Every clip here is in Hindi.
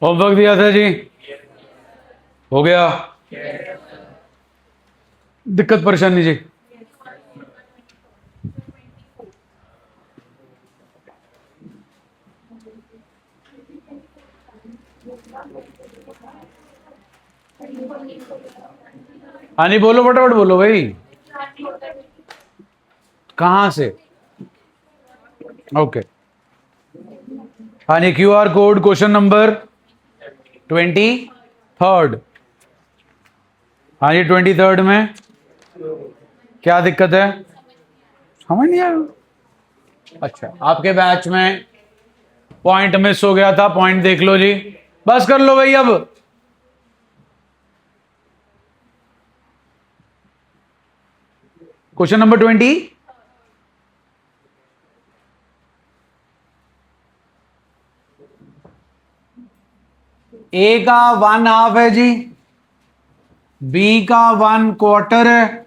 होमवर्क दिया था जी, हो गया? दिक्कत परेशानी जी? हाँ जी, बोलो फटाफट बोलो भाई। कहाँ से? ओके। हाँ जी, QR कोड क्वेश्चन नंबर 23। हाँ जी, 23 में क्या दिक्कत है? समझ नहीं आया। अच्छा, आपके बैच में पॉइंट मिस हो गया था, पॉइंट देख लो जी। बस कर लो भाई। अब क्वेश्चन नंबर 20। ए का 1/2 है जी, बी का 1/4 है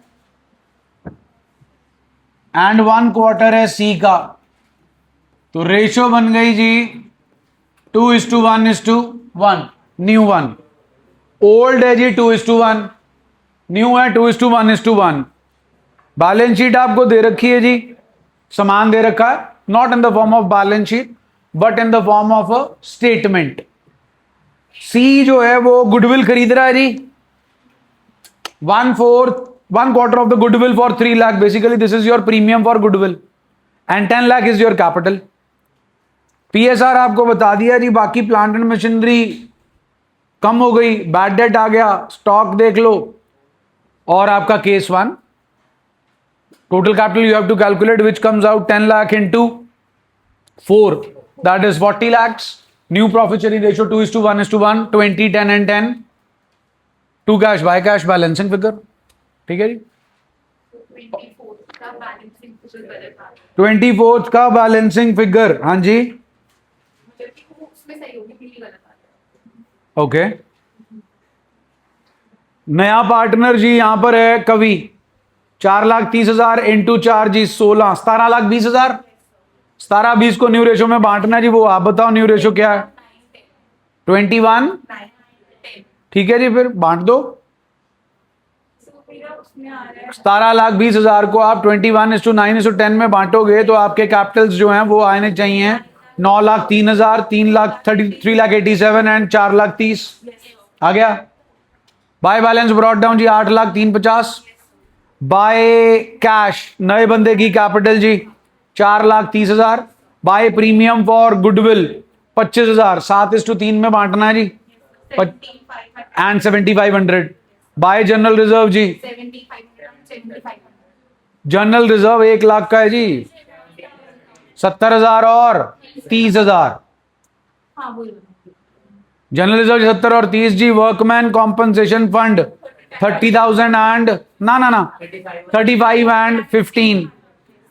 एंड 1/4 है सी का। तो रेशो बन गई जी 2:1:1। न्यू 1, ओल्ड है जी 2:1, न्यू है 2:1:1। बैलेंस शीट आपको दे रखी है जी, समान दे रखा है, not in the form of balance sheet but in the form of a statement. C जो है वो गुडविल खरीद रहा है जी, 1/4 of the goodwill for 3 lakh. Basically this is your premium for goodwill and 10 lakh is your capital. PSR आपको बता दिया जी। बाकी प्लांट एंड मशीनरी कम हो गई, बैड डेट आ गया, स्टॉक देख लो, और आपका case 1 total capital you have to calculate which comes out 10 lakh into 4, that is 40 lakhs. New profit sharing ratio 2:1:1, 20, 10 and 10। To cash by cash balancing figure. ठीक है जी। 24th का बैलेंसिंग फिगर, हाँ जी ओके। नया पार्टनर जी यहां पर है कवि, 4,30,000 इंटू 4 जी 16, 17,20,000। 17-20 को न्यू रेशो में बांटना जी, वो आप बताओ न्यू रेशो क्या है? 21। ठीक है जी, फिर बांट दो। 17,20,000 को आप 21:9:10 में बांटोगे तो आपके कैपिटल्स जो हैं वो आने चाहिए 9,03,000, 3,87 एंड 4,30,000। आ गया। बाय बैलेंस ब्रॉट डाउन जी 8,03,50। बाय कैश नए बंदे की कैपिटल जी 4,30,000। बाय प्रीमियम फॉर गुडविल 25,000, 7:3 में बांटना है जी एंड 7,500। बाय जनरल रिजर्व जी, जनरल रिजर्व 1 लाख का है जी, 70,000 और 30,000। जनरल रिजर्व 70 और 30 जी। वर्कमैन कॉम्पनसेशन फंड 30,000 एंड ना 35 एंड 15।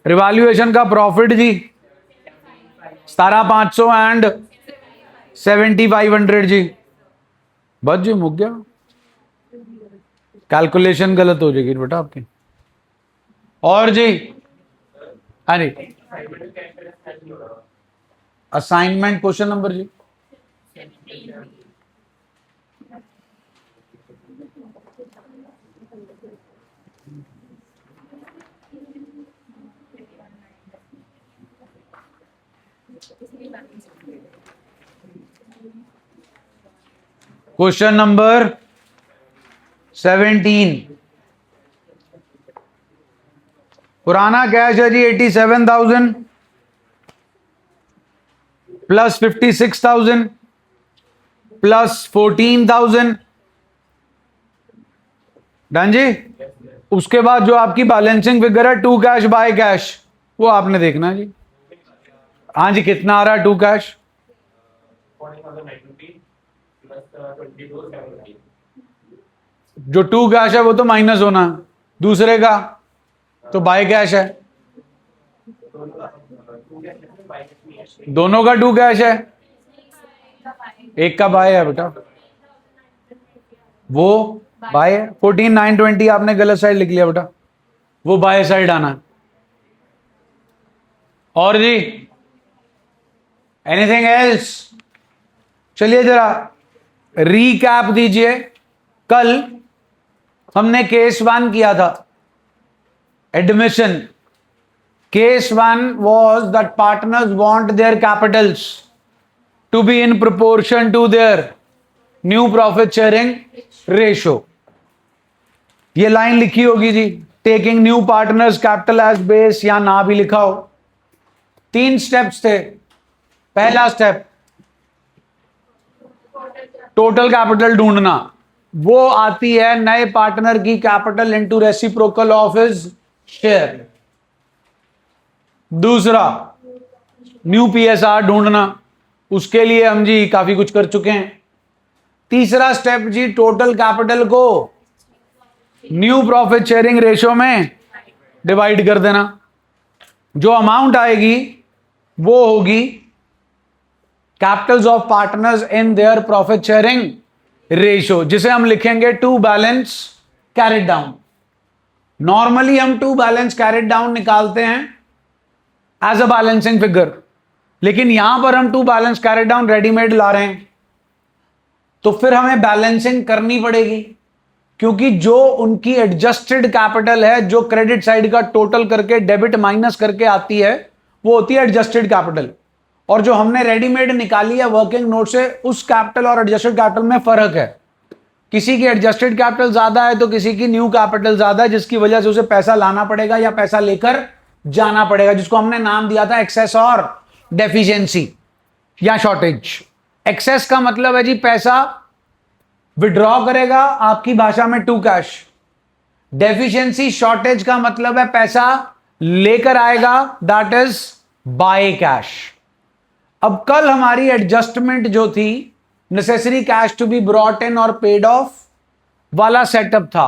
रिवैल्यूएशन का प्रॉफिट जी 17,500 एंड 7,500 जी। बस जी मुक गया। कैलकुलेशन गलत हो जाएगी बेटा आपकी। और जी हाँ जी, असाइनमेंट क्वेश्चन नंबर जी क्वेश्चन नंबर 17। पुराना कैश है जी 87,000 प्लस 56,000 प्लस 14,000। डन जी। उसके बाद जो आपकी बैलेंसिंग फिगर है टू कैश बाय कैश, वो आपने देखना है जी। हाँ जी, कितना आ रहा है टू कैश? जो टू कैश है वो तो माइनस होना, दूसरे का तो बाय कैश है। दोनों का टू कैश है, एक का बाय है बेटा, वो बाय है। 14,920 आपने गलत साइड लिख लिया बेटा, वो बाय साइड आना। और जी एनीथिंग एल्स? चलिए जरा रीकैप दीजिए। कल हमने केस 1 किया था, admission. Case 1 was that partners want their capitals to be in proportion to their new profit sharing ratio। ये लाइन लिखी होगी जी, taking new partners capital as base, या ना भी लिखा हो। 3 स्टेप्स थे। पहला स्टेप टोटल कैपिटल ढूंढना, वो आती है नए पार्टनर की capital into reciprocal of his share. दूसरा न्यू पीएसआर ढूंढना, उसके लिए हम जी काफी कुछ कर चुके हैं। तीसरा स्टेप जी टोटल कैपिटल को न्यू प्रॉफिट शेयरिंग रेशियो में डिवाइड कर देना। जो अमाउंट आएगी वो होगी capitals of partners in their profit sharing ratio, जिसे हम लिखेंगे to balance carried down. Normally हम टू बैलेंस कैरिड डाउन निकालते हैं एज अ बैलेंसिंग फिगर, लेकिन यहां पर हम to balance carried down readymade ला रहे हैं, तो फिर हमें बैलेंसिंग करनी पड़ेगी, क्योंकि जो उनकी एडजस्टेड कैपिटल है, जो क्रेडिट साइड का टोटल करके डेबिट माइनस करके आती है, वो होती है एडजस्टेड कैपिटल। और जो हमने रेडीमेड निकाली है वर्किंग नोट से, उस कैपिटल और एडजस्टेड कैपिटल में फर्क है। किसी की एडजस्टेड कैपिटल ज्यादा है तो किसी की न्यू कैपिटल ज्यादा है, जिसकी वजह से उसे पैसा लाना पड़ेगा या पैसा लेकर जाना पड़ेगा, जिसको हमने नाम दिया था एक्सेस और डेफिशिएंसी या शॉर्टेज। एक्सेस का मतलब है जी पैसा विड्रॉ करेगा, आपकी भाषा में टू कैश। डेफिशिएंसी शॉर्टेज का मतलब है पैसा लेकर आएगा, दैट इज बाय कैश। अब कल हमारी एडजस्टमेंट जो थी necessary cash to be brought in और पेड ऑफ वाला सेटअप था।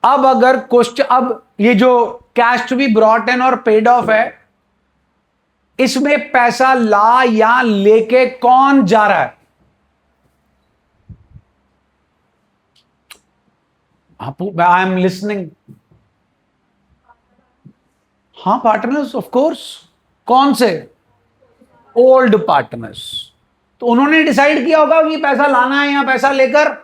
अब अगर क्वेश्चन, अब ये जो cash to be brought in और पेड ऑफ है, इसमें पैसा ला या लेके कौन जा रहा है? I am listening. हाँ, पार्टनर्स ऑफ कोर्स। कौन से? Old partners. तो उन्होंने डिसाइड किया होगा कि पैसा लाना है या पैसा लेकर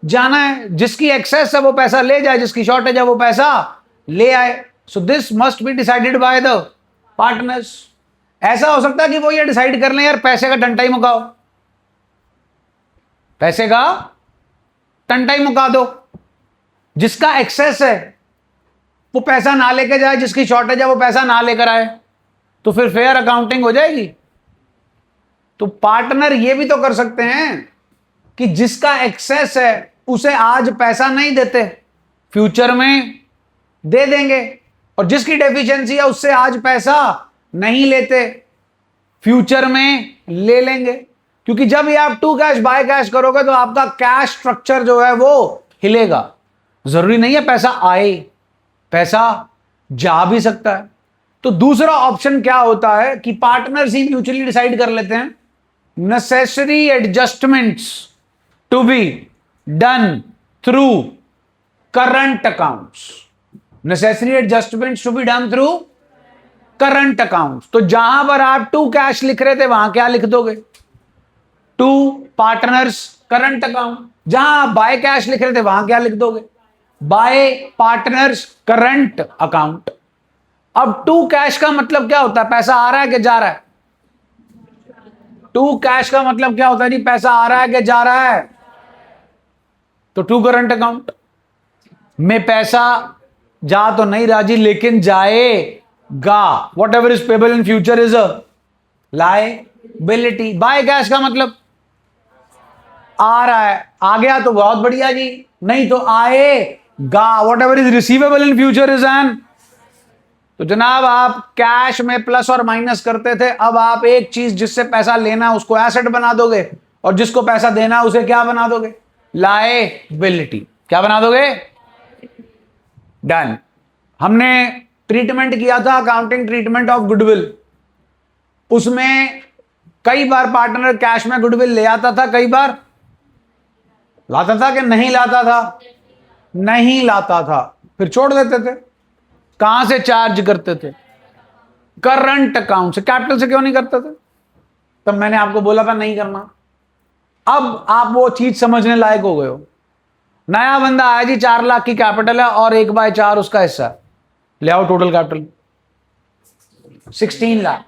जाना है। जिसकी एक्सेस है वो पैसा ले जाए, जिसकी शॉर्टेज है वो पैसा ले आए। So this must be decided by the partners. ऐसा हो सकता है कि वो ये डिसाइड कर लें, यार पैसे का टंटा ही मुकाओ, पैसे का टंटा ही मुका दो। जिसका एक्सेस है वो पैसा ना लेके जाए, जिसकी शॉर्टेज है वो पैसा ना लेकर आए, तो फिर फेयर अकाउंटिंग हो जाएगी। तो पार्टनर ये भी तो कर सकते हैं कि जिसका एक्सेस है उसे आज पैसा नहीं देते, फ्यूचर में दे देंगे, और जिसकी डेफिशिएंसी है उससे आज पैसा नहीं लेते, फ्यूचर में ले लेंगे। क्योंकि जब ये आप टू कैश बाय कैश करोगे तो आपका कैश स्ट्रक्चर जो है वो हिलेगा। जरूरी नहीं है पैसा आए, पैसा जा भी सकता है। तो दूसरा ऑप्शन क्या होता है कि पार्टनर्स ही म्यूचुअली डिसाइड कर लेते हैं necessary adjustments to be done through current accounts. Necessary adjustments to be done through current accounts. तो जहां पर आप टू कैश लिख रहे थे वहां क्या लिख दोगे? To partners current account. जहां आप बाय कैश लिख रहे थे वहां क्या लिख दोगे? Bye partners current account. अब टू कैश का मतलब क्या होता है? पैसा आ रहा है कि जा रहा है? टू कैश का मतलब क्या होता है जी? पैसा आ रहा है कि जा रहा है? तो टू करंट अकाउंट में पैसा जा तो नहीं रहा जी, लेकिन जाएगा। What ever is payable in future is a liability. By cash का मतलब आ रहा है, आ गया तो बहुत बढ़िया जी, नहीं तो आएगा। What ever is receivable in future is an. तो जनाब आप कैश में प्लस और माइनस करते थे, अब आप एक चीज जिससे पैसा लेना उसको एसेट बना दोगे, और जिसको पैसा देना उसे क्या बना दोगे? लायबिलिटी। क्या बना दोगे? डन। हमने ट्रीटमेंट किया था अकाउंटिंग ट्रीटमेंट ऑफ गुडविल। उसमें कई बार पार्टनर कैश में गुडविल ले आता था, कई बार लाता था कि नहीं लाता था? नहीं लाता था, फिर छोड़ देते थे। कहां से चार्ज करते थे? करंट अकाउंट से। कैपिटल से क्यों नहीं करते थे? तब मैंने आपको बोला था नहीं करना। अब आप वो चीज समझने लायक हो गए हो। नया बंदा आया जी, 4 लाख की कैपिटल है और 1/4 उसका हिस्सा, ले आओ टोटल कैपिटल 16 लाख।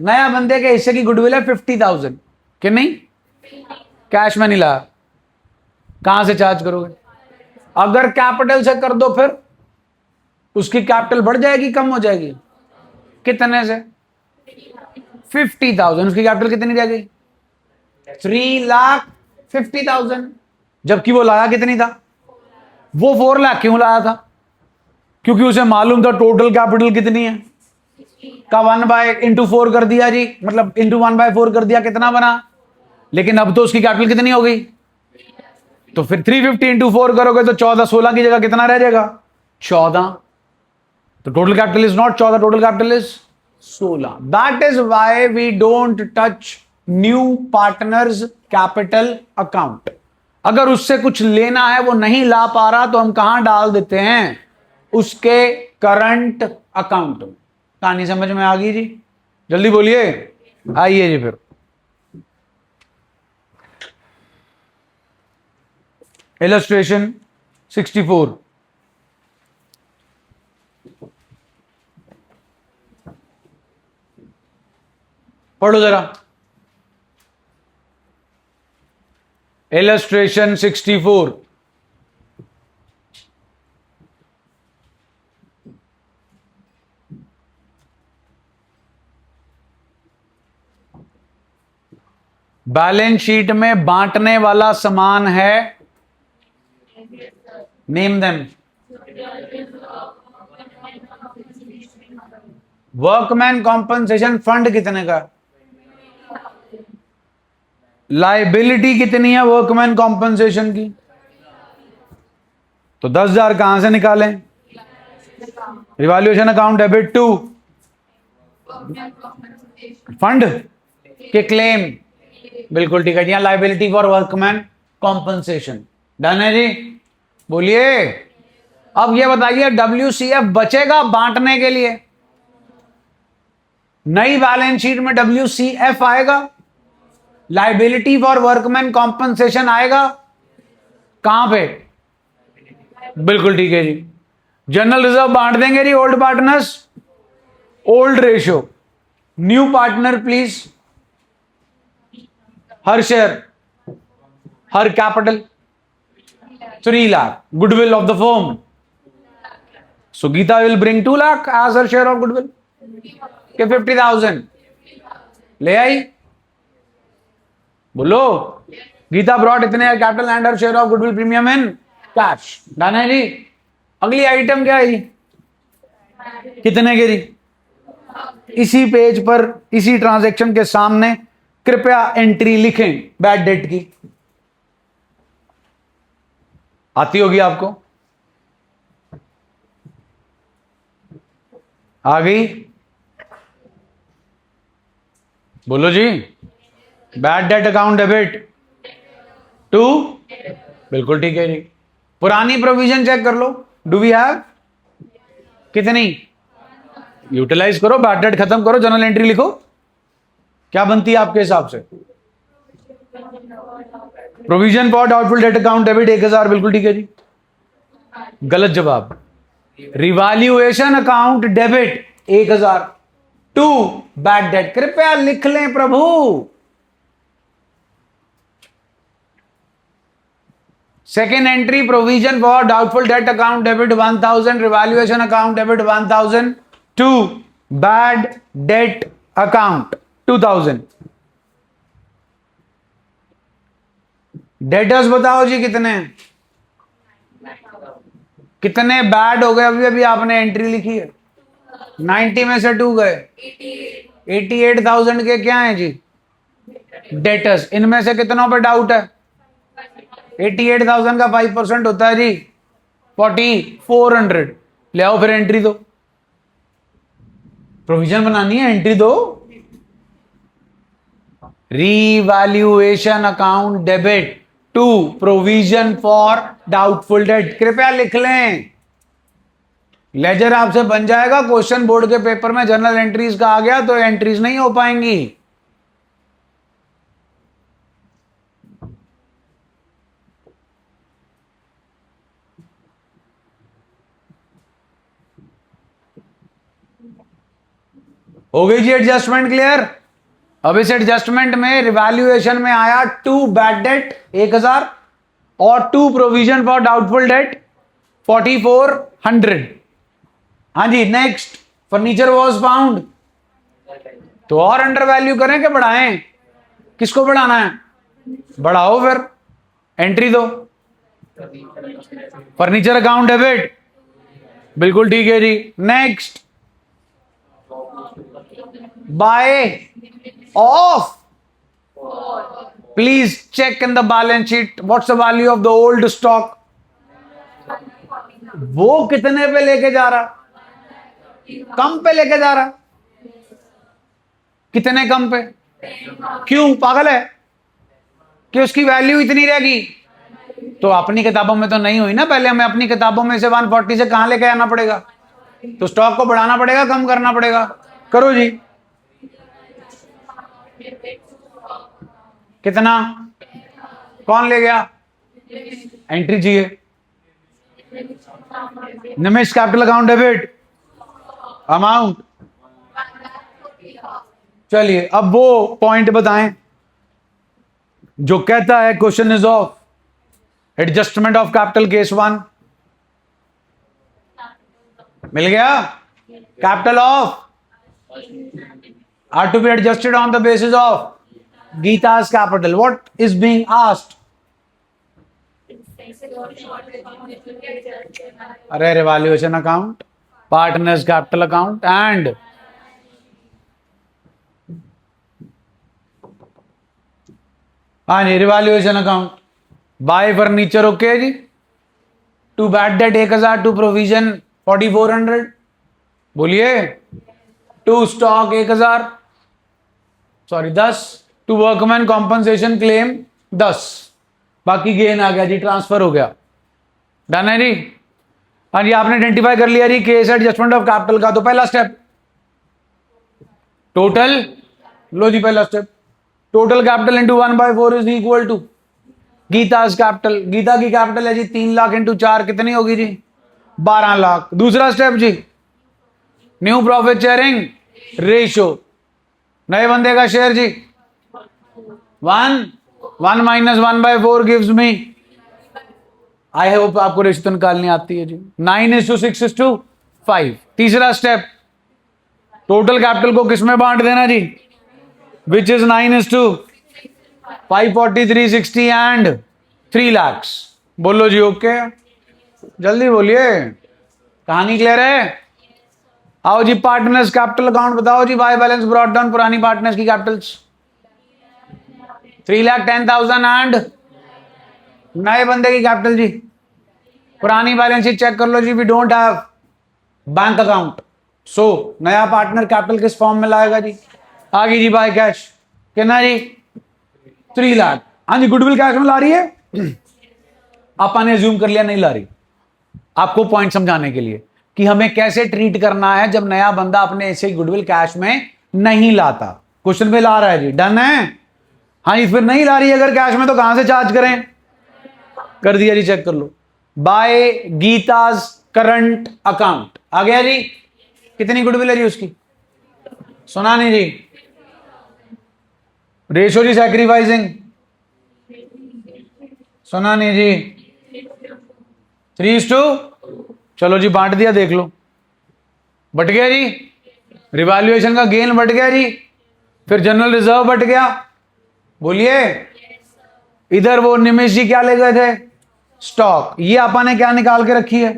नया बंदे के हिस्से की गुडविल है 50,000 कि नहीं, कैश में नहीं लाया, कहां से चार्ज करोगे? अगर कैपिटल से कर दो फिर उसकी कैपिटल बढ़ जाएगी कम हो जाएगी? कितने से? 50,000। उसकी कैपिटल कितनी रह गई? 3,50,000। जबकि वो लाया कितनी था? वो 4 लाख क्यों लाया था? क्योंकि उसे मालूम था टोटल कैपिटल कितनी है, का 1/4 कर दिया जी, मतलब इंटू 1/4 कर दिया, कितना बना? लेकिन अब तो उसकी कैपिटल कितनी हो गई? तो फिर 350 इंटू 4 करोगे तो 14, 16 की जगह कितना रह जाएगा? 14। तो total capital is not 14, total capital is 16। That is why we don't touch new partners capital account. अगर उससे कुछ लेना है, वो नहीं ला पा रहा, तो हम कहां डाल देते हैं? उसके करंट अकाउंट में। कहानी समझ में आ गई जी? जल्दी बोलिए, आइए जी। फिर इलस्ट्रेशन 64, पढ़ो जरा। इलस्ट्रेशन 64, बैलेंस शीट में बांटने वाला सामान है, name them. Workman compensation fund कितने का? लाइबिलिटी कितनी है वर्कमैन कॉम्पनसेशन की? तो 10,000 कहां से निकालें? Revaluation account debit to fund के क्लेम। बिल्कुल ठीक है जी, liability for workman compensation. Done है जी? बोलिए। अब ये बताइए WCF बचेगा बांटने के लिए? नई बैलेंस शीट में WCF आएगा, लाइबिलिटी फॉर वर्कमैन कॉम्पनसेशन आएगा, कहां पे? बिल्कुल ठीक है जी। जनरल रिजर्व बांट देंगे जी, old partners, old ratio, new partner please, her share, her capital 3 lakh, goodwill of the firm. So Gita will bring 2 lakh as her share of goodwill के 50,000 ले आई। बोलो, गीता ब्रॉट इतने capital and her share of goodwill premium in cash. Done है जी? अगली आइटम क्या है जी? कितने के जी? इसी पेज पर, इसी ट्रांजैक्शन के सामने कृपया एंट्री लिखें बैड डेट की। आती होगी आपको? आ गई? बोलो जी। Bad debt account debit to, बिल्कुल ठीक है जी। पुरानी प्रोविजन चेक कर लो, डू वी हैव कितनी? यूटिलाइज करो, बैड डेट खत्म करो, जनरल एंट्री लिखो। क्या बनती है आपके हिसाब से? Provision for doubtful debt account debit 1,000, बिल्कुल ठीक है जी। गलत जवाब। Revaluation account debit 1,000 to bad debt. कृपया लिख लें प्रभु। Second entry, provision for doubtful debt account debit 1,000, revaluation account debit 1,000 to bad debt account 2,000। Debtors बताओ जी कितने? कितने बैड हो गए? अभी अभी आपने एंट्री लिखी है, 90 में से 2 गए, 88,000 के क्या है जी? डेटर्स। इनमें से कितनों पे डाउट है? 88,000 का 5% होता है जी 4,400। ले आओ फिर एंट्री दो। प्रोविजन बनानी है, एंट्री दो। Revaluation account debit to provision for doubtful debt. कृपया लिख लें। लेजर आपसे बन जाएगा, क्वेश्चन बोर्ड के पेपर में जनरल एंट्रीज का आ गया तो एंट्रीज नहीं हो पाएंगी। हो गई जी एडजस्टमेंट क्लियर। अब इस एडजस्टमेंट में रिवैल्यूएशन में आया 2 बैड डेट 1000 और 2 प्रोविजन फॉर डाउटफुल डेट 4400। हाँ जी नेक्स्ट, फर्नीचर वॉज फाउंड, तो और अंडर वैल्यू करें कि बढ़ाएं? किसको बढ़ाना है? बढ़ाओ फिर, एंट्री दो। फर्नीचर अकाउंट डेबिट, बिल्कुल ठीक है जी। Next, by off, please check in the balance sheet what's the value of the old stock. वो कितने पे लेके जा रहा? कम पे लेके जा रहा। कितने कम पे? क्यों, पागल है कि उसकी वैल्यू इतनी रहेगी? तो अपनी किताबों में तो नहीं हुई ना, पहले हमें अपनी किताबों में से 140 से कहां लेके आना पड़ेगा? तो स्टॉक को बढ़ाना पड़ेगा, कम करना पड़ेगा। करो जी, कितना? कौन ले गया? एंट्री चाहिए। Nimish capital account debit, amount. चलिए अब वो पॉइंट बताएं जो कहता है question is of adjustment of capital case 1। मिल गया? Capital of are to be adjusted on the basis of Gita's capital. What is being asked? अरे revaluation account, partners capital account and हाँ जी revaluation account. By furniture okay जी, 2 बैड डेट 1000, 2 प्रोविजन 4400। बोलिए 2 stock 1000 sorry 10, 2 workman compensation claim 10, बाकी गेन आ गया जी, ट्रांसफर हो गया। डन है जी। हाँ जी आपने आइडेंटिफाई कर लिया जी केस एडजस्टमेंट ऑफ कैपिटल का। तो पहला स्टेप टोटल, लो जी पहला step, total capital into 1/4 is equal to Gita's capital. Gita की कैपिटल है जी 3 लाख इंटू 4 कितनी होगी जी? 12 लाख। दूसरा स्टेप जी न्यू प्रॉफिट शेयरिंग रेशियो, नए बंदे का शेयर जी 1 minus 1/4 gives me, I hope आपको रेशियो तो निकालनी आती है जी, 9:6:5। तीसरा स्टेप टोटल कैपिटल को किसमें बांट देना जी? Which is 9:54360 and 3 lakh. बोलो जी ओके, जल्दी बोलिए, कहानी क्लियर है? आओ जी पार्टनर्स कैपिटल अकाउंट बताओ जी, बाय बैलेंस ब्रॉट डाउन पुरानी पार्टनर्स की कैपिटल्स 3,10,000 एंड नए बंदे की कैपिटल जी, पुरानी बैलेंस शीट चेक कर लो जी, we don't have bank account, so नया पार्टनर कैपिटल किस फॉर्म में लाएगा जी? आगे जी बाय कैश कितना जी? 3 लाख। हाँ जी गुडविल कैश में ला रही है, आपने एज्यूम कर लिया नहीं ला रही। आपको पॉइंट समझाने के लिए कि हमें कैसे ट्रीट करना है जब नया बंदा अपने ऐसे गुडविल कैश में नहीं लाता। क्वेश्चन पे ला रहा है जी, डन है? हाँ जी फिर नहीं ला रही अगर कैश में तो कहां से चार्ज करें? कर दिया जी, चेक कर लो, बाय गीताज करंट अकाउंट आ गया जी। कितनी गुडविल है जी उसकी? सुना नहीं जी? रेशो जी सैक्रिफाइसिंग सुना नहीं जी? 3:2। चलो जी बांट दिया, देख लो बट गया जी, रिवैल्यूएशन का गेन बट गया जी, फिर जनरल रिजर्व बट गया। बोलिए इधर वो निमेश जी क्या ले गए थे? स्टॉक। ये आपा ने क्या निकाल के रखी है?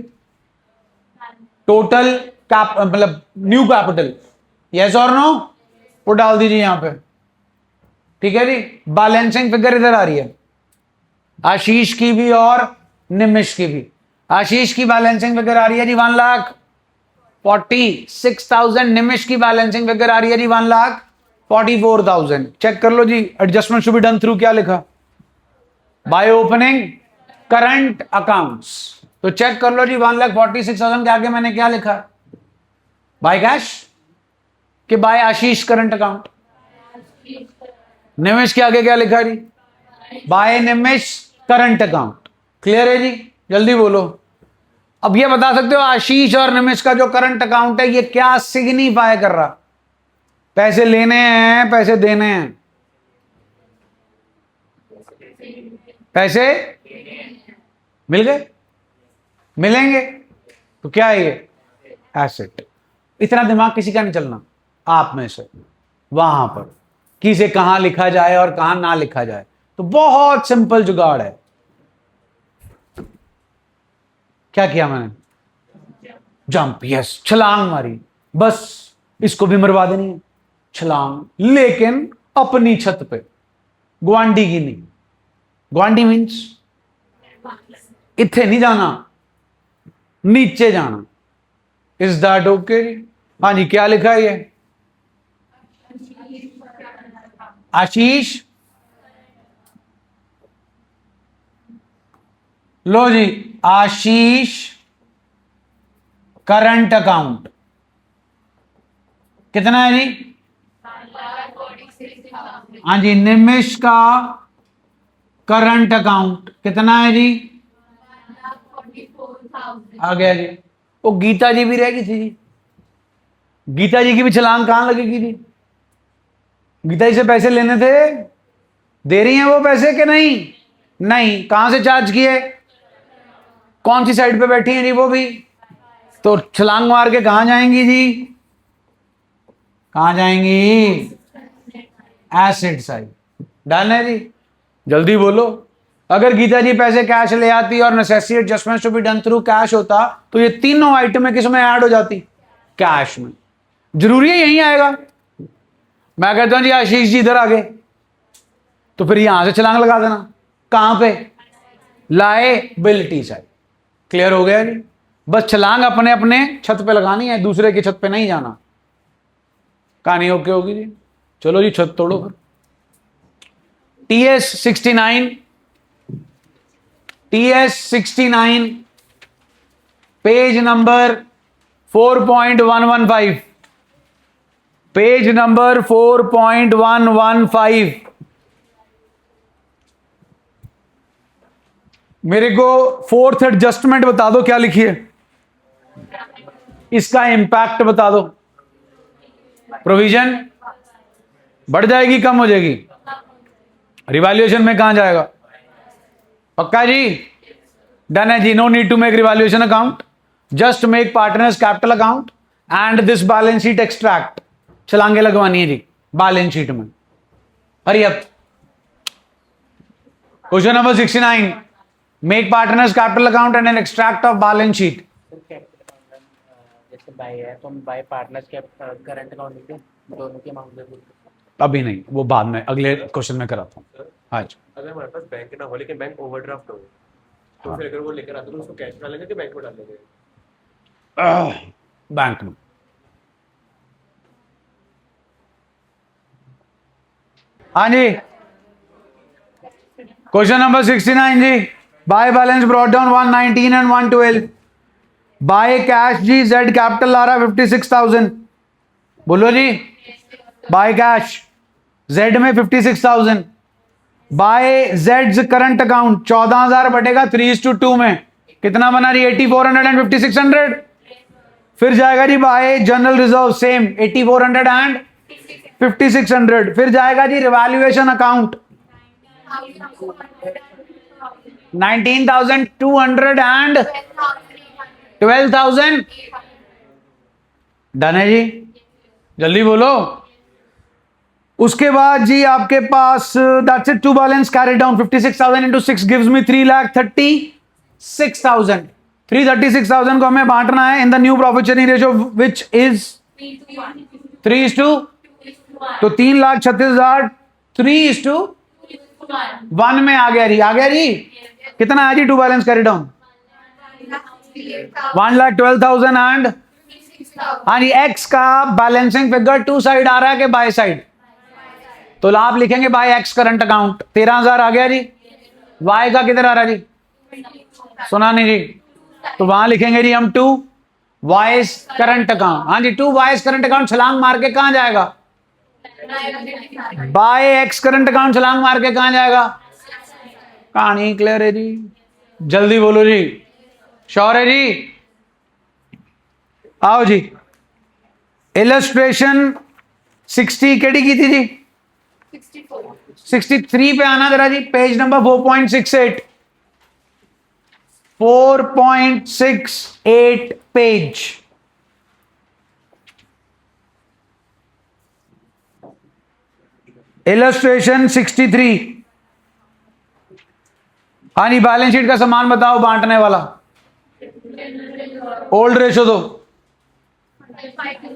टोटल कैप मतलब न्यू कैपिटल, यस और नो? वो डाल दीजिए यहां पे, ठीक है जी। बैलेंसिंग फिगर इधर आ रही है, आशीष की भी और निमिष की भी। आशीष की बैलेंसिंग फिगर आ रही है जी 1,46,000, निमिष की बैलेंसिंग फिगर आ रही है जी 1,44,000। चेक कर लो जी, adjustment should be done through क्या लिखा? By opening current accounts. तो चेक कर लो जी 1,46,000 के आगे मैंने क्या लिखा? बाय कैश कि by Ashish current account? Nimish के आगे क्या लिखा जी? By Nimish current account. Clear है जी? जल्दी बोलो। अब ये बता सकते हो आशीष और निमिष का जो करंट अकाउंट है ये क्या सिग्निफाई कर रहा? पैसे लेने हैं पैसे देने हैं? पैसे मिल गए, मिलेंगे, तो क्या है ये? एसेट। इतना दिमाग किसी का नहीं चलना आप में से, वहां पर किसे कहां लिखा जाए और कहां ना लिखा जाए, तो बहुत सिंपल जुगाड़ है। क्या किया मैंने? जंप, यस, छलांग मारी, बस इसको भी मरवा देनी है, छलांग, लेकिन अपनी छत पे, ग्वांडी की नहीं। ग्वांडी मीन्स इथे नहीं जाना, नीचे जाना। Is that okay? हाँ जी, क्या लिखा है ये? आशीष, लो जी, आशीष करंट अकाउंट कितना है जी? हाँ जी, निमिष का करंट अकाउंट कितना है जी? आ गया जी। वो गीता जी भी रह गई थी जी, गीता जी की भी छलांग कहां लगेगी जी? गीता जी से पैसे लेने थे, दे रही हैं वो पैसे के नहीं? नहीं, कहां से चार्ज किए? कौन सी साइड पे बैठी हैं जी वो भी? तो छलांग मार के कहां जाएंगी जी? कहां जाएंगी? Acid side. डन है जी? जल्दी बोलो। अगर गीता जी पैसे कैश ले आती और necessary adjustment to be done through cash होता, तो ये तीनों आइटम किस में ऐड हो जाती? कैश में। जरूरी है यही आएगा? मैं कहता हूं जी आशीष जी इधर आ गए, तो फिर यहां से छलांग लगा देना। कहां पे? Liability side. क्लियर हो गया जी? बस छलांग अपने अपने छत पे लगानी है, दूसरे की छत पे नहीं जाना। कहानी ओके होगी जी? चलो जी, छत तोड़ो फिर। TS69 page number 4.115, page number 4.115। मेरे को फोर्थ एडजस्टमेंट बता दो, क्या लिखिए? इसका इंपैक्ट बता दो। प्रोविजन बढ़ जाएगी कम हो जाएगी? रिवैल्यूएशन में कहां जाएगा? पक्का जी? डन है जी। No need to make revaluation account, just make partners capital account and this balance sheet extract. छलांगे लगवानी है जी बैलेंस शीट में। Hurry up. Question number 69, make partners capital account and an extract of balance sheet. जैसे बाय है तो हम बाय पार्टनर्स के करंट अकाउंट लिखते हैं, दोनों की अमाउंट दे देते हैं। अभी नहीं, वो बाद में अगले क्वेश्चन में कराता हूँ। हाँ जी। अगर हमारे पास बैंक ना हो लेकिन बैंक ओवरड्राफ्ट हो, तो फिर अगर वो लेकर आते तो उसको कैश में डालेंगे कि बैंक में डालेंगे? बैंक में। हाँ जी, क्वेश्चन नंबर 69 जी। By balance brought down 119 and 112। By cash जी, जेड कैपिटल आ रहा है 56,000। बोलो जी। बाय कैश जेड में 56,000। बाय जेड्स करंट अकाउंट 14,000 बटेगा 3:2 में, कितना बना रही? 8400 एंड 5600। फिर जाएगा जी by general reserve, same 8400 and 5600। फिर जाएगा जी रिवैल्यूएशन अकाउंट 19,200 एंड 12,000। डन है जी? जल्दी बोलो। उसके बाद जी आपके पास that's it, to balance carry down 56,000 into 6 gives me 3,36,000। 336,000 को हमें बांटना है in the new profit sharing ratio which is 3:2। तो 3,36,000 3:1 में आ गया जी। आ गया जी? कितना है जी to balance carry down? 1,12,000 and, हाँ जी, एक्स का बैलेंसिंग फिगर टू साइड आ रहा है कि बाय साइड? तो आप लिखेंगे बाय एक्स करंट अकाउंट। 13,000 आ गया जी। वाई का किधर आ रहा है जी? सुना नहीं जी? तो वहां लिखेंगे जी हम टू वाइस करंट अकाउंट। हाँ जी, टू वाइस करंट अकाउंट छलांग मार के कहां जाएगा? बाय एक्स करंट अकाउंट छलांग मार के कहां जाएगा? कहानी क्लियर है जी? जल्दी बोलो जी। श्योर है जी? आओ जी, इलस्ट्रेशन 60 केडी की थी जी? 63 पे आना जरा जी, पेज नंबर 4.68, 4.68 पेज। इलस्ट्रेशन 63। हाँ जी, बैलेंस शीट का सामान बताओ बांटने वाला। ओल्ड रेशो दो,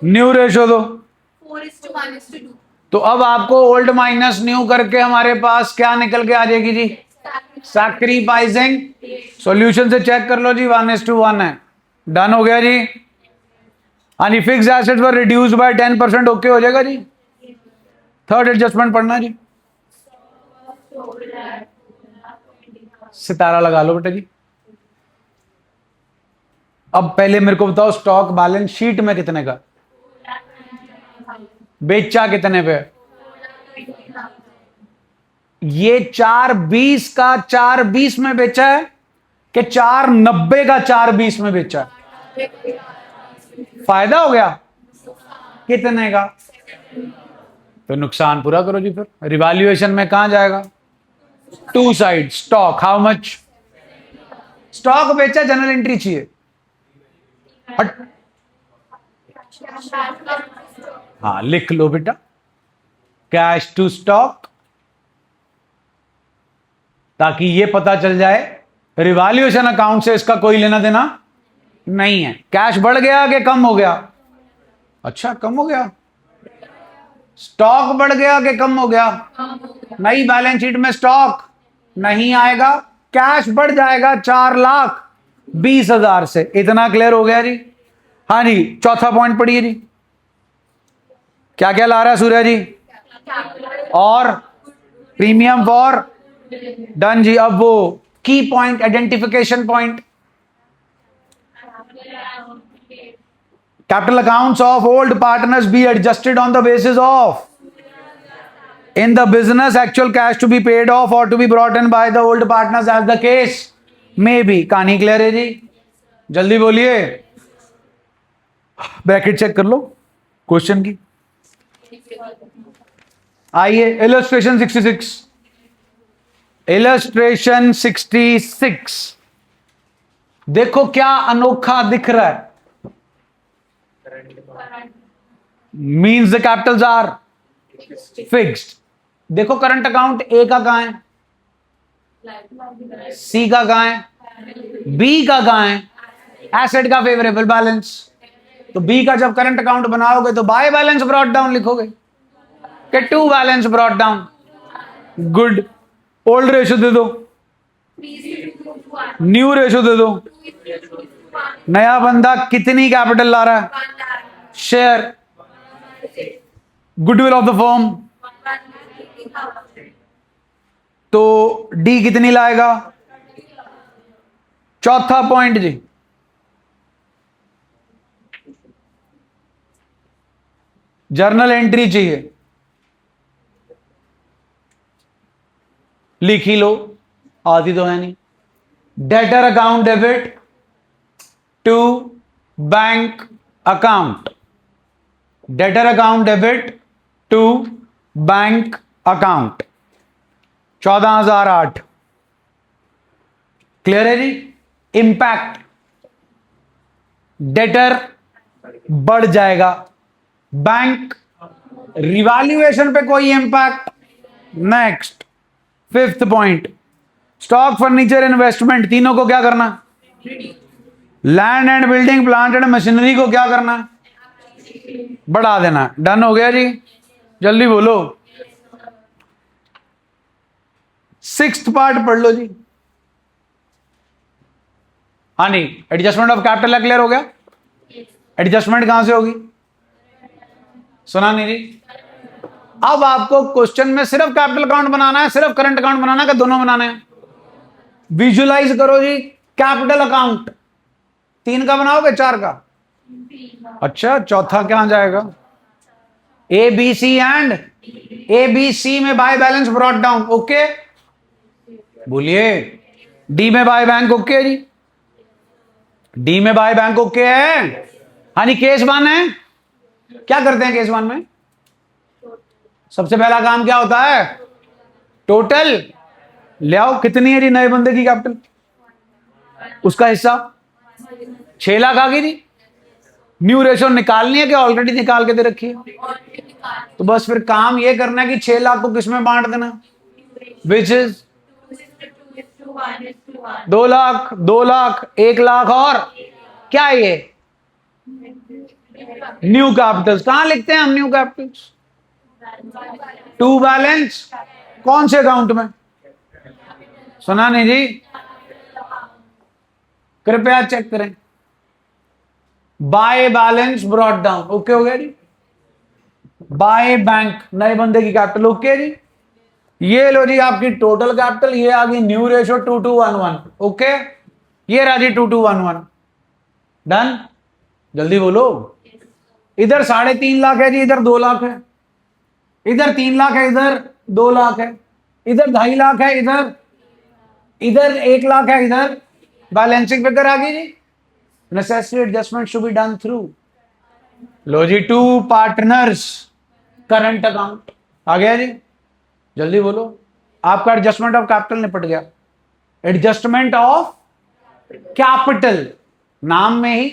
न्यू रेशो दो। 4:1:2। तो अब आपको ओल्ड माइनस न्यू करके हमारे पास क्या निकल के आ जाएगी जी? सैक्रिफाइसिंग। सॉल्यूशन से चेक कर लो जी, 1:1 है। डन हो गया जी। हाँ जी, fix assets were reduce by 10%, okay हो जाएगा जी। थर्ड एडजस्टमेंट पढ़ना जी, सितारा लगा लो बेटा जी। अब पहले मेरे को बताओ, स्टॉक बैलेंस शीट में कितने का? बेचा कितने पे? ये 4.20 का 4.20 में बेचा है कि 4.90 का 4.20 में बेचा है? फायदा हो गया कितने का? तो नुकसान पूरा करो जी। फिर रिवैल्यूएशन में कहां जाएगा? To side, stock how much? Stock बेचा, जनरल एंट्री चाहिए। हट। हाँ लिख लो बेटा, कैश टू स्टॉक, ताकि ये पता चल जाए रिवैल्यूएशन अकाउंट से इसका कोई लेना देना नहीं है। कैश बढ़ गया कि कम हो गया? अच्छा, कम हो गया। स्टॉक बढ़ गया कि कम हो गया? नई बैलेंस शीट में स्टॉक नहीं आएगा, कैश बढ़ जाएगा 4,20,000 से। इतना क्लियर हो गया जी? हाँ जी, चौथा पॉइंट पढ़िए जी। क्या क्या ला रहा है सूर्या जी? और प्रीमियम फॉर, डन जी। अब वो की point, identification point, capital accounts of old partners be adjusted on the basis of, in the business, actual cash to be paid off or to be brought in by the old partners as the case may be। कहानी क्लियर है जी? जल्दी बोलिए, ब्रैकेट चेक कर लो क्वेश्चन की। आइए, इलस्ट्रेशन 66। इलस्ट्रेशन 66 देखो क्या अनोखा दिख रहा है। Means the capitals are fixed. देखो करंट अकाउंट ए का कहां है, सी का कहां है, बी का कहां है? एसेट का फेवरेबल बैलेंस। तो बी का जब करंट अकाउंट बनाओगे तो बाय बैलेंस ब्रॉट डाउन लिखोगे कि to balance brought down. Good. Old ratio दे दो, न्यू रेशो दे दो। नया बंदा कितनी कैपिटल ला रहा है? Share. Goodwill of the firm, तो डी कितनी लाएगा? चौथा पॉइंट जी, जर्नल एंट्री चाहिए, लिख ही लो, आती तो है नहीं। Debtor account debit to bank account, debtor account debit to bank account 14,008। Clear है जी? इंपैक्ट, डेटर बढ़ जाएगा, बैंक रिवैल्यूएशन पे कोई impact. Next, fifth point, stock furniture investment, तीनों को क्या करना? Land and building, plant and machinery को क्या करना? बढ़ा देना। डन हो गया जी? जल्दी बोलो। सिक्स्थ पार्ट पढ़ लो जी। हाँ नहीं, एडजस्टमेंट ऑफ कैपिटल क्लियर हो गया? एडजस्टमेंट कहां से होगी? सुना नहीं जी? अब आपको क्वेश्चन में सिर्फ कैपिटल अकाउंट बनाना है, सिर्फ करंट अकाउंट बनाना है, कि दोनों बनाने हैं? विजुलाइज करो जी। कैपिटल अकाउंट 3 का बनाओगे 4 का? अच्छा, चौथा क्या जाएगा? A B C and A B C में by balance brought down, okay बोलिए। डी में बाय बैंक ओके जी? डी में बाय बैंक ओके है? हाँ जी। केस वन है, क्या करते हैं केस वन में? सबसे पहला काम क्या होता है? टोटल ले आओ। कितनी है जी नए बंदे की कैपिटल? उसका हिस्सा 6 लाख आ गई जी। न्यू रेशो निकालनी है कि ऑलरेडी निकाल के दे रखी है? तो बस फिर काम ये करना है कि 6 लाख को किस में बांट देना, विच इज 2 लाख, 2 लाख, 1 लाख और क्या है ये? New Capitals. कहां लिखते हैं हम न्यू कैपिटल्स? To balance. कौन से अकाउंट में? सुना नहीं जी? कृपया चेक करें। Bye balance brought down. Okay हो गया जी। बाय बैंक नए बंदे की कैपिटल। ओके जी। ये लो जी आपकी टोटल कैपिटल, ये आ गई न्यू रेशो 2211। ओके, ये राजी 2211। डन। जल्दी बोलो। इधर 3.5 लाख है जी, इधर 2 लाख है, इधर 3 लाख है, इधर 2 लाख है, इधर 2.5 लाख है, इधर 1 लाख है, इधर बैलेंसिंग फिगर आ गई जी। Necessary adjustment should be done through. लो जी, 2 पार्टनर्स करंट अकाउंट आ गया जी। जल्दी बोलो। आपका एडजस्टमेंट ऑफ कैपिटल निपट गया। एडजस्टमेंट ऑफ कैपिटल, नाम में ही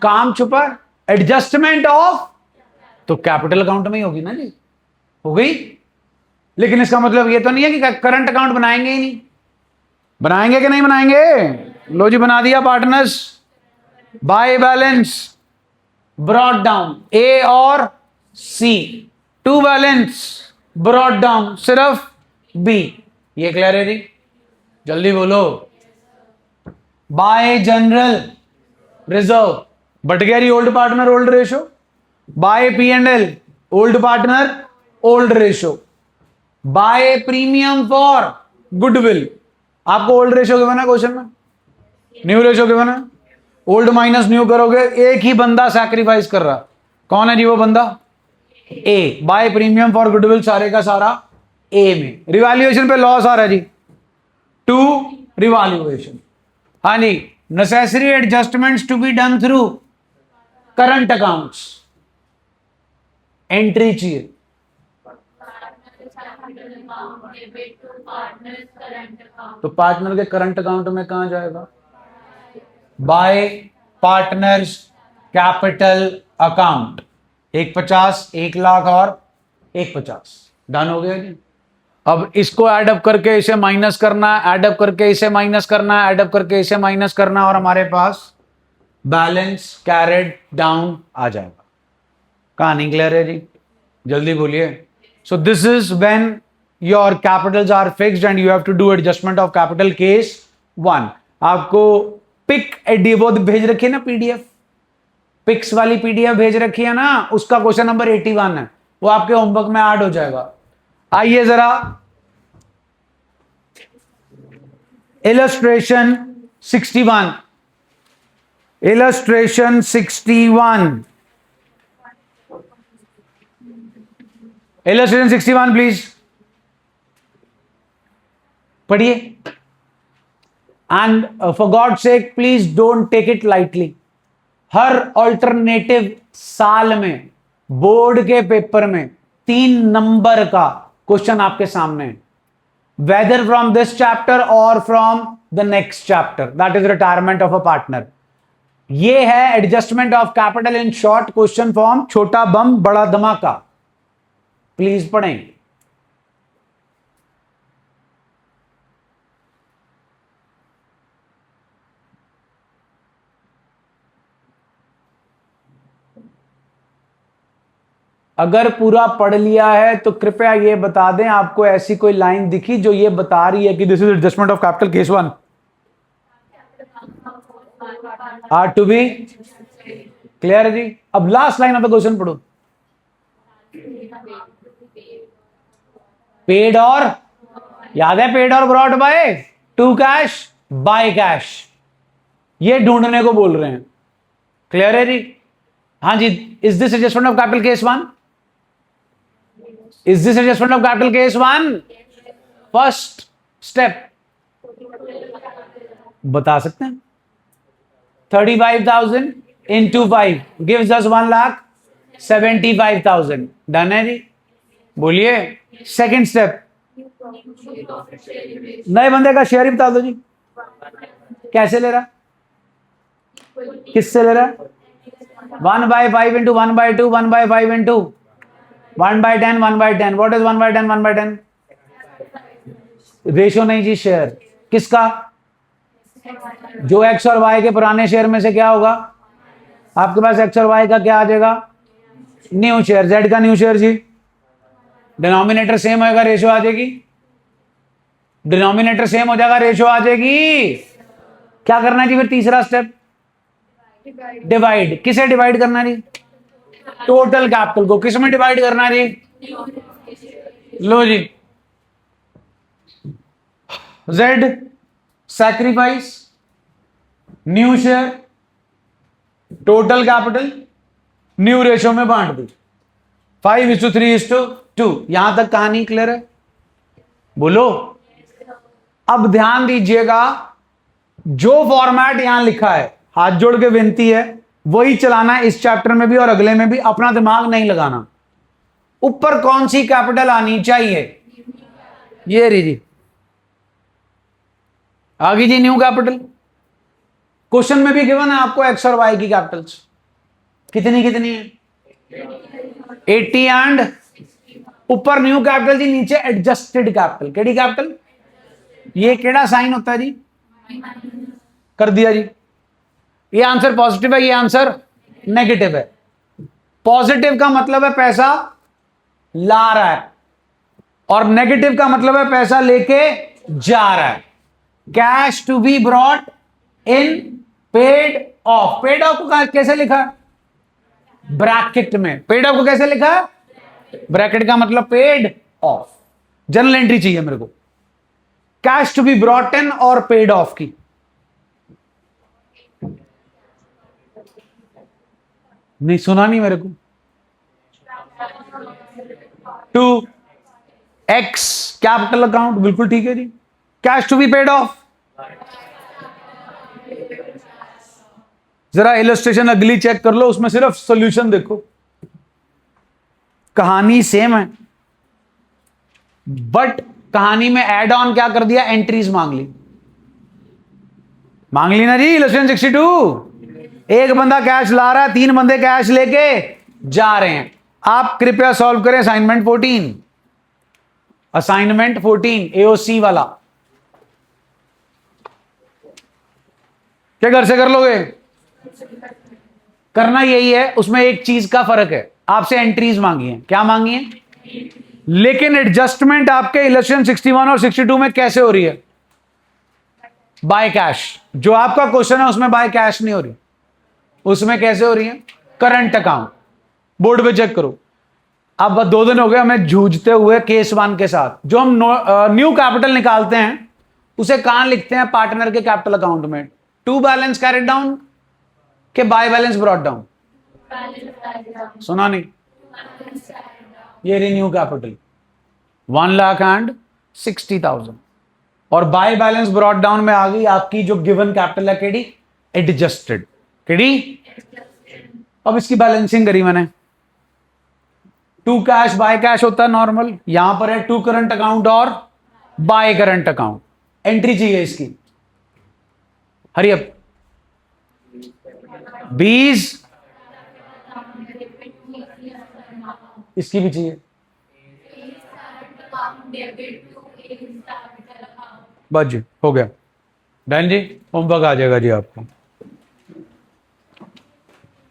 काम छुपा है। एडजस्टमेंट ऑफ तो कैपिटल अकाउंट में ही होगी ना जी। हो गई। लेकिन इसका मतलब ये तो नहीं है कि करंट अकाउंट बनाएंगे ही नहीं। बनाएंगे कि नहीं बनाएंगे? लो जी बना दिया partners. By balance brought down A और C, to balance brought down सिर्फ बी। ये क्लियर है जी? जल्दी बोलो। बाय जनरल रिजर्व बट गया जी old partner old ratio. By P&L old partner old ratio. By premium for goodwill, आपको ओल्ड रेशो गिवन है क्वेश्चन में, न्यू रेशो गिवन है। ओल्ड माइनस न्यू करोगे, एक ही बंदा सैक्रिफाइस कर रहा। कौन है जी वो बंदा? ए। बाय प्रीमियम फॉर गुडविल सारे का सारा ए में। रिवैल्यूएशन पे लॉस आ रहा है जी, टू रिवैल्यूएशन। हाँ जी, necessary adjustments to be done through current accounts. Entry चाहिए। तो पार्टनर के करंट अकाउंट में कहां जाएगा? By partners capital account. 150, 1 lakh और 150। डन हो गया जी। अब इसको एडअप करके इसे माइनस करना, एडअप करके इसे माइनस करना, एडअप करके इसे माइनस करना, और हमारे पास बैलेंस कैरेड डाउन आ जाएगा। कहानी क्लियर है जी? जल्दी बोलिए। So this is when your capitals are fixed and you have to do adjustment of capital case 1। आपको पिक वो भेज रखी है ना पीडीएफ, पिक्स वाली पीडीएफ भेज रखी है ना, उसका क्वेश्चन नंबर 81 है, वो आपके होमवर्क में ऐड हो जाएगा। आइए जरा इलस्ट्रेशन 61, इलस्ट्रेशन 61, इलस्ट्रेशन 61 प्लीज पढ़िए। And for God sake please don't take it lightly. हर ऑल्टरनेटिव साल में बोर्ड के पेपर में 3 नंबर का क्वेश्चन आपके सामने है, वेदर फ्रॉम दिस चैप्टर और from the next chapter, that is retirement of a partner. ये है adjustment of capital in short question form, छोटा बम बड़ा धमाका। प्लीज पढ़ें। अगर पूरा पढ़ लिया है तो कृपया ये बता दें आपको ऐसी कोई लाइन दिखी जो ये बता रही है कि this is adjustment of capital case 1 are to be clear है जी। अब last line of the question पढ़ो। पेड और, याद है पेड और brought by to cash by cash, ये ढूंढने को बोल रहे हैं। क्लियर है जी? हाँ जी। Is this adjustment of capital case 1? Is this adjustment of capital case 1? First step बता सकते हैं? 35,000 into 5 gives us 1,75,000। डन है जी? बोलिए। सेकंड स्टेप, नए बंदे का शेयर ही बता दो जी, कैसे ले रहा, किससे ले रहा? 1/5 into 1/2 1/5 into 1/10 1/10। What is 1/10 1/10? Ratio नहीं जी, शेयर किसका? जो एक्स और वाई के पुराने शेयर में से क्या होगा? आपके पास एक्स और वाई का क्या आ जाएगा? New share. जेड का न्यू शेयर जी, डिनोमिनेटर सेम होगा, रेशो आ जाएगी। डिनोमिनेटर सेम हो जाएगा, रेशो आ जाएगी। क्या करना है जी फिर? तीसरा स्टेप, डिवाइड। किसे डिवाइड करना है जी? टोटल कैपिटल को। किस में डिवाइड करना है जी? लो जी, Z sacrifice, new share, total capital, new ratio में बांट दी। 5:3:2। यहां तक कहानी क्लियर है? बोलो। अब ध्यान दीजिएगा, जो फॉर्मेट यहां लिखा है, हाथ जोड़ के विनती है, वही चलाना है इस चैप्टर में भी और अगले में भी। अपना दिमाग नहीं लगाना। ऊपर कौन सी कैपिटल आनी चाहिए? ये रही जी, आगे जी, न्यू कैपिटल। क्वेश्चन में भी गिवन है आपको एक्स और वाई की कैपिटल्स कितनी कितनी है? 80 एंड ऊपर न्यू कैपिटल जी, नीचे एडजस्टेड कैपिटल। केड़ी कैपिटल? ये केड़ा साइन होता है जी? कर दिया जी। ये आंसर पॉजिटिव है, ये आंसर नेगेटिव है। पॉजिटिव का मतलब है पैसा ला रहा है, और नेगेटिव का मतलब है पैसा लेके जा रहा है। Cash to be brought in, paid off. Paid off को कैसे लिखा? ब्रैकेट में। पेड ऑफ को कैसे लिखा? ब्रैकेट का मतलब पेड ऑफ। जनरल एंट्री चाहिए मेरे को, cash to be brought in और पेड ऑफ की। नहीं सुना नहीं मेरे को। 2x कैपिटल अकाउंट, बिल्कुल ठीक है जी। Cash to be paid off. जरा इलस्ट्रेशन अगली चेक कर लो, उसमें सिर्फ सॉल्यूशन देखो, कहानी सेम है, बट कहानी में एड ऑन क्या कर दिया? एंट्रीज मांग ली ना जी। इलस्ट्रेशन 62, एक बंदा कैश ला रहा है, 3 बंदे कैश लेके जा रहे हैं। आप कृपया सॉल्व करें असाइनमेंट 14, असाइनमेंट 14 एओसी वाला। क्या घर से कर लोगे? करना यही है, उसमें एक चीज का फर्क है, आपसे एंट्रीज मांगी है। क्या मांगी है? लेकिन एडजस्टमेंट आपके इलेक्शन 61 और 62 में कैसे हो रही है? By cash. जो आपका क्वेश्चन है उसमें बाय कैश नहीं हो रही, उसमें कैसे हो रही है? Current account. बोर्ड पे चेक करो। अब 2 दिन हो गए हमें जूझते हुए केस 1 के साथ। जो हम न्यू कैपिटल निकालते हैं उसे कहां लिखते हैं? पार्टनर के कैपिटल अकाउंट में। टू बैलेंस कैरिड डाउन के बाय बैलेंस ब्रॉट डाउन? सुना नहीं? ये न्यू कैपिटल 1,60,000 और बाय बैलेंस ब्रॉट डाउन में आ गई आपकी जो गिवन कैपिटल है, केडी? एडजस्टेड। केडी? अब इसकी बैलेंसिंग करी मैंने। 2 कैश बाय कैश होता है नॉर्मल, यहां पर है 2 करंट अकाउंट और बाय करंट अकाउंट। एंट्री चाहिए इसकी, हरी अप। 20 इसकी भी चाहिए। बस जी, हो गया। डन जी, होमवर्क आ जाएगा जी आपको।